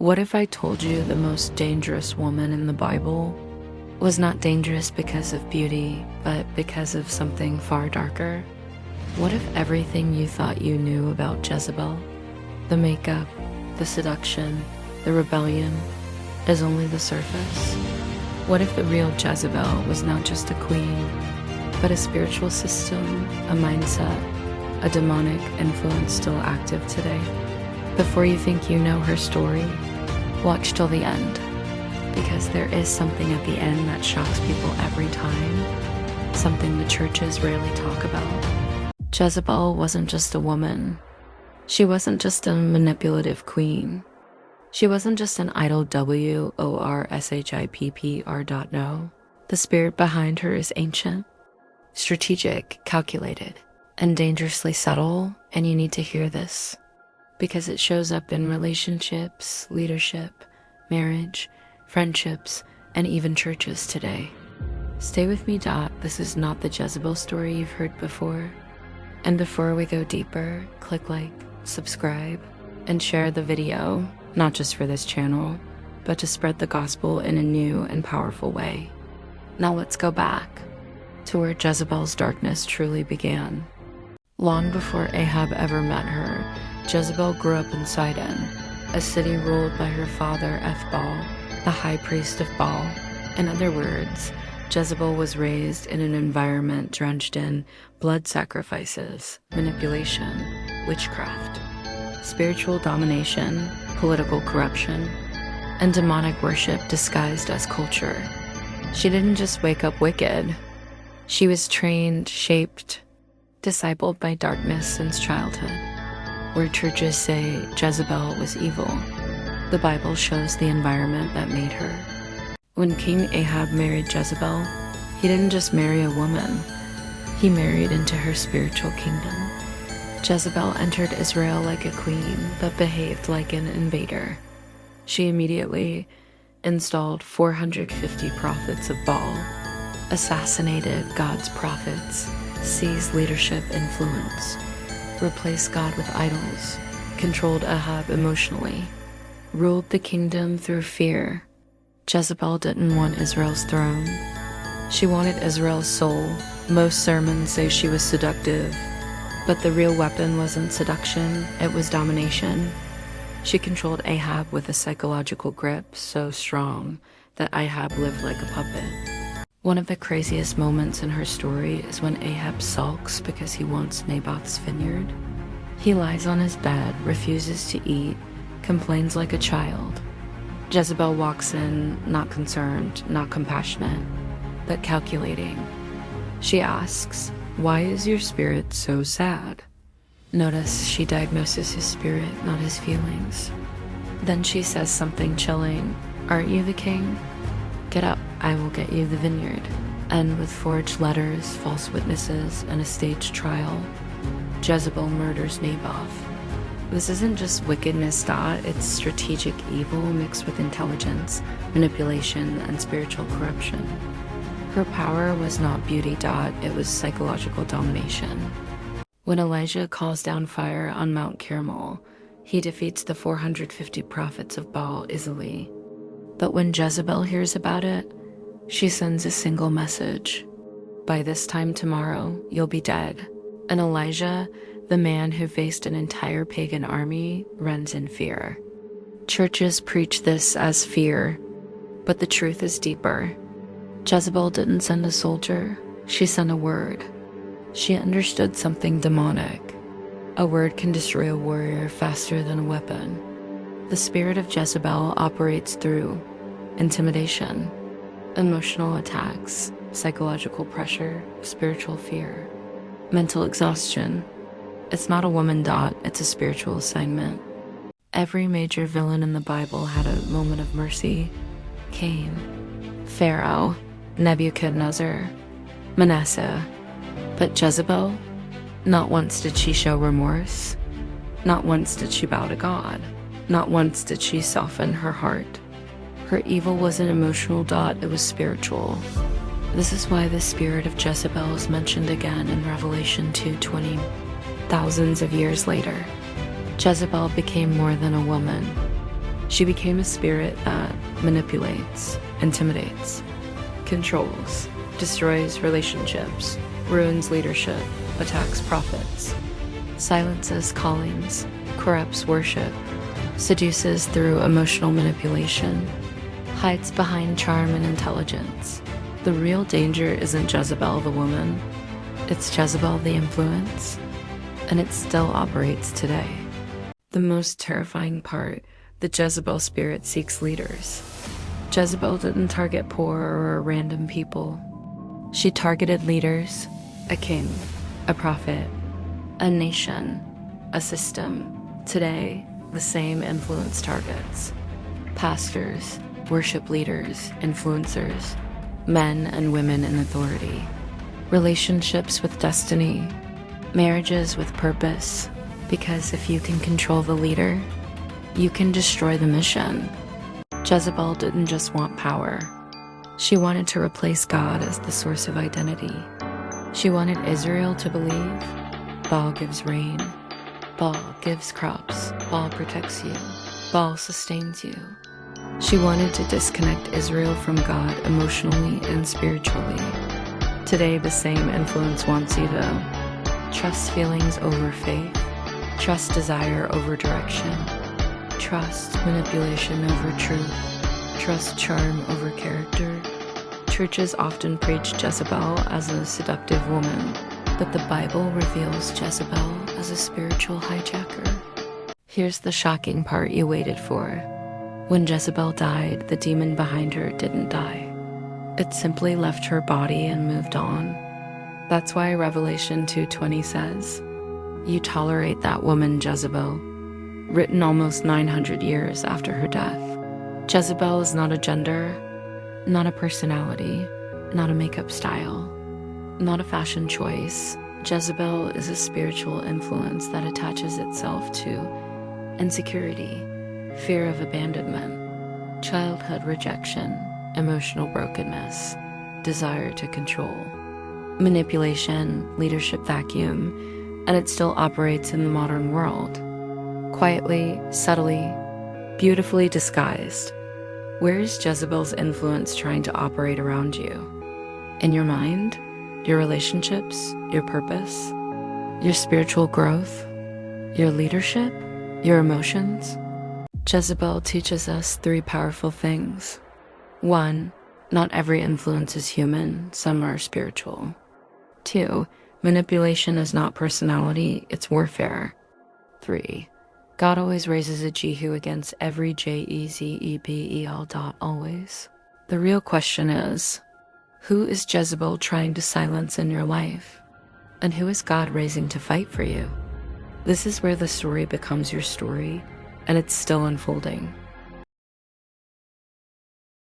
What if I told you the most dangerous woman in the Bible was not dangerous because of beauty, but because of something far darker? What if everything you thought you knew about Jezebel, the makeup, the seduction, the rebellion, is only the surface? What if the real Jezebel was not just a queen, but a spiritual system, a mindset, a demonic influence still active today? Before you think you know her story, watch till the end, because there is something at the end that shocks people every time, something the churches rarely talk about. Jezebel wasn't just a woman. She wasn't just a manipulative queen. She wasn't just an idol WORSHIPPR. No. The spirit behind her is ancient, strategic, calculated, and dangerously subtle, and you need to hear this, because it shows up in relationships, leadership, marriage, friendships, and even churches today. Stay with me, This is not the Jezebel story you've heard before. And before we go deeper, click like, subscribe, and share the video, not just for this channel, but to spread the gospel in a new and powerful way. Now let's go back to where Jezebel's darkness truly began. Long before Ahab ever met her, Jezebel grew up in Sidon, a city ruled by her father Ethbaal, the high priest of Baal. In other words, Jezebel was raised in an environment drenched in blood sacrifices, manipulation, witchcraft, spiritual domination, political corruption, and demonic worship disguised as culture. She didn't just wake up wicked. She was trained, shaped, discipled by darkness since childhood. Where churches say Jezebel was evil, the Bible shows the environment that made her. When King Ahab married Jezebel, he didn't just marry a woman, he married into her spiritual kingdom. Jezebel entered Israel like a queen, but behaved like an invader. She immediately installed 450 prophets of Baal, assassinated God's prophets, seized leadership influence, replaced God with idols, controlled Ahab emotionally, ruled the kingdom through fear. Jezebel didn't want Israel's throne. She wanted Israel's soul. Most sermons say she was seductive, but the real weapon wasn't seduction, it was domination. She controlled Ahab with a psychological grip so strong that Ahab lived like a puppet. One of the craziest moments in her story is when Ahab sulks because he wants Naboth's vineyard. He lies on his bed, refuses to eat, complains like a child. Jezebel walks in, not concerned, not compassionate, but calculating. She asks, "Why is your spirit so sad?" Notice she diagnoses his spirit, not his feelings. Then she says something chilling. "Aren't you the king? Get up, I will get you the vineyard." And with forged letters, false witnesses, and a staged trial, Jezebel murders Naboth. This isn't just wickedness, it's strategic evil mixed with intelligence, manipulation, and spiritual corruption. Her power was not beauty, it was psychological domination. When Elijah calls down fire on Mount Carmel, he defeats the 450 prophets of Baal easily. But when Jezebel hears about it, she sends a single message. "By this time tomorrow, you'll be dead." And Elijah, the man who faced an entire pagan army, runs in fear. Churches preach this as fear, but the truth is deeper. Jezebel didn't send a soldier, she sent a word. She understood something demonic. A word can destroy a warrior faster than a weapon. The spirit of Jezebel operates through intimidation, emotional attacks, psychological pressure, spiritual fear, mental exhaustion. It's not a woman, it's a spiritual assignment. Every major villain in the Bible had a moment of mercy. Cain, Pharaoh, Nebuchadnezzar, Manasseh. But Jezebel, not once did she show remorse. Not once did she bow to God. Not once did she soften her heart. Her evil wasn't emotional, it was spiritual. This is why the spirit of Jezebel is mentioned again in Revelation 2:20. Thousands of years later, Jezebel became more than a woman. She became a spirit that manipulates, intimidates, controls, destroys relationships, ruins leadership, attacks prophets, silences callings, corrupts worship, seduces through emotional manipulation, hides behind charm and intelligence. The real danger isn't Jezebel the woman, it's Jezebel the influence, and it still operates today. The most terrifying part, the Jezebel spirit seeks leaders. Jezebel didn't target poor or random people. She targeted leaders, a king, a prophet, a nation, a system. Today, the same influence targets pastors, worship leaders, influencers, men and women in authority, relationships with destiny, marriages with purpose. Because if you can control the leader, you can destroy the mission. Jezebel didn't just want power. She wanted to replace God as the source of identity. She wanted Israel to believe Baal gives rain, Baal gives crops, Baal protects you, Baal sustains you. She wanted to disconnect Israel from God emotionally and spiritually. Today, the same influence wants you to trust feelings over faith, trust desire over direction, trust manipulation over truth, trust charm over character. Churches often preach Jezebel as a seductive woman, but the Bible reveals Jezebel as a spiritual hijacker. Here's the shocking part you waited for. When Jezebel died, the demon behind her didn't die. It simply left her body and moved on. That's why Revelation 2:20 says, "You tolerate that woman Jezebel," written almost 900 years after her death. Jezebel is not a gender, not a personality, not a makeup style, not a fashion choice. Jezebel is a spiritual influence that attaches itself to insecurity, fear of abandonment, childhood rejection, emotional brokenness, desire to control, manipulation, leadership vacuum, and it still operates in the modern world. Quietly, subtly, beautifully disguised. Where is Jezebel's influence trying to operate around you? In your mind, your relationships, your purpose, your spiritual growth, your leadership, your emotions? Jezebel teaches us 3 powerful things. 1, not every influence is human, some are spiritual. 2, manipulation is not personality, it's warfare. 3, God always raises a Jehu against every Jezebel. Always. The real question is, who is Jezebel trying to silence in your life? And who is God raising to fight for you? This is where the story becomes your story, and it's still unfolding.